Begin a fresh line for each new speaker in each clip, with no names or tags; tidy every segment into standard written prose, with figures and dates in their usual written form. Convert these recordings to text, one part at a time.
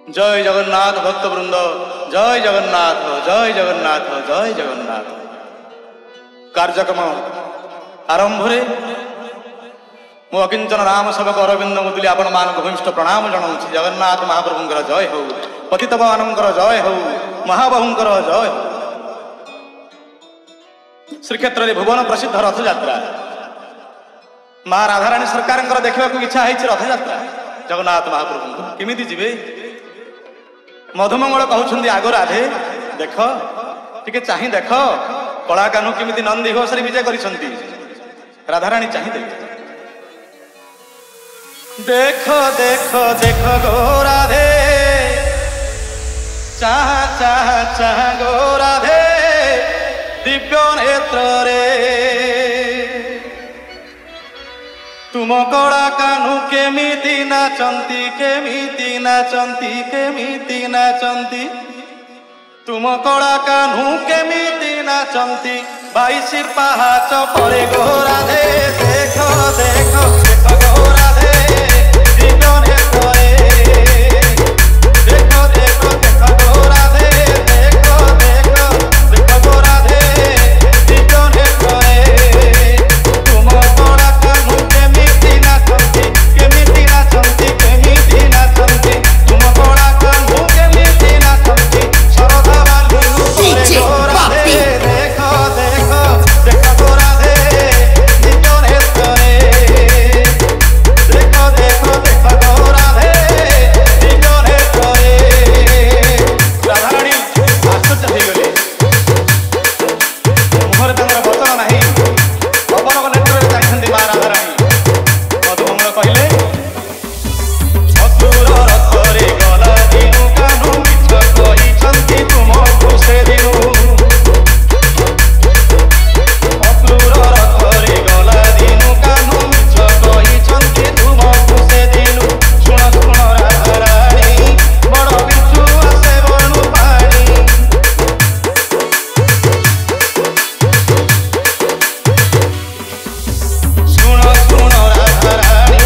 जय जगन्नाथ भक्तवृंद, जय जगन्नाथ, जय जगन्नाथ, जय जगन्नाथ। कार्यक्रम आरंभ मु अकिंचन राम सेवक अरविंद मुदुली आपण मान भूमिष्ठ प्रणाम जनाऊँ। जगन्नाथ महाप्रभुंकर जय हो, पतित मानकर जय हो, महाबाहुंकर जय हो। श्रीक्षेत्र भुवन प्रसिद्ध रथ यात्रा माँ राधाराणी सरकार देखा इच्छा है रथ यात्रा जगन्नाथ महाप्रभु केमिति जीवे। मधुमंगल कहते आग राधे देख टिके चाही देख कला कान्हू केमिति नंदी घोषरे विजय करिसंती। राधाराणी चाही देख देख देख गो राधे चाह चाह चाह गो राधे दिव्य नेत्र रे तुम कड़ा कान्हू केमिति नाचंती केमिति नाचंती केमिति नाचंती तुम कड़ा कान्हू केमिति नाचंती 22 पहाच परे गो राधे देख देख देख गो राधे दिव्य नेत्र रे देख देख देख गो राधे देख देख देख गो राधे दिव्य नेत्र रे तुम कड़ा कान्हू केमिति नाचंती केमिति नाचंती तुम कड़ा कान्हू केमिति नाचंती शरधा बालू परे गो राधे देख देख देख गो राधे दिव्य नेत्र रे देख देख देख गो राधे दिव्य नेत्र रे। राधाराणी आश्चर्य हो गले मुहर तंगर वचन नाही पवन नेत्र रे जाइछंती मां राधाराणी। मधुमंगल कहले असुर रथरे गला दिनु कान्हू मिछ कहिछंती तुमको से दिनु असुर रथरे गला दिनु कान्हू मिछ कहिछंती तुमको से दिनु सुन सुन राधाराणी बड़ बिच्छू आसे बनु पानी सुन सुन राधाराणी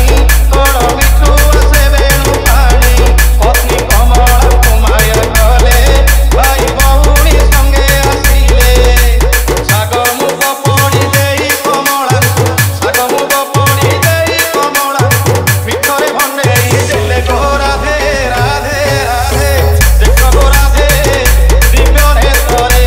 बड़ बिच्छू आसे बेणु पानी पत्नी कमला कुमार गले भाई बहुणी संगे आसिले साग मुग पड़ी देई कमला साग मुग पड़ी देई कमला मिठरे भंडेई देले गो राधे राधे राधे देख गो राधे दिव्य नेत्र रे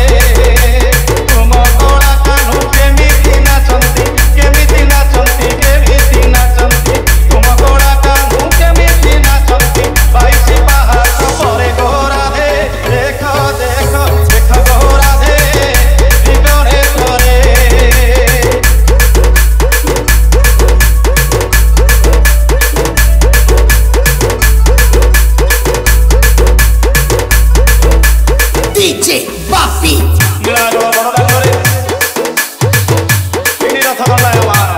तुम कड़ा कान्हू केमिति नाचंती केमिति नाचंती केमिति नाचंती तुम कड़ा कान्हू केमिति नाचंती 22 पहाच परे गो राधे देख देख देख गो राधे दिव्य नेत्र रे
DJ Buffy
नीलाचल बड़ दांगरे तीन रथ दंडायमान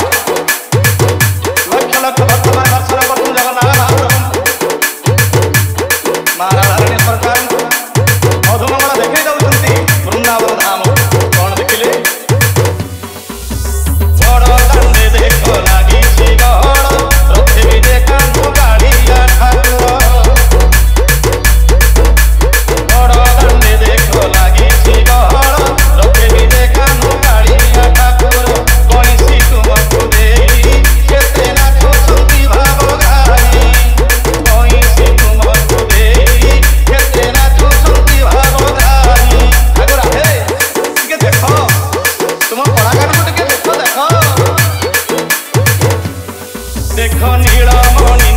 लक्ष लक्ष भक्त मान दर्शन करतु जगन्नाथ महाप्रभु। मां राधाराणी सरकार मधुमंगल देखै दउछंती वृंदावन धाम कौन देखिले बड़ दांडे देख लागी छि गहड़ रथे विजे कान्हू गाड़िया ठाकुर बड़ दांडे देख लागी छि गहड़ रथे विजे कान्हू गाड़िया ठाकुर कइसी तुमको देई केते नाचुछंती भाव गाई कइसी तुमको देई केते नाचुछंती भाव गाई। आगो राधे टिके देख तुम कलाकार को टिके देख देख देख नीलमणि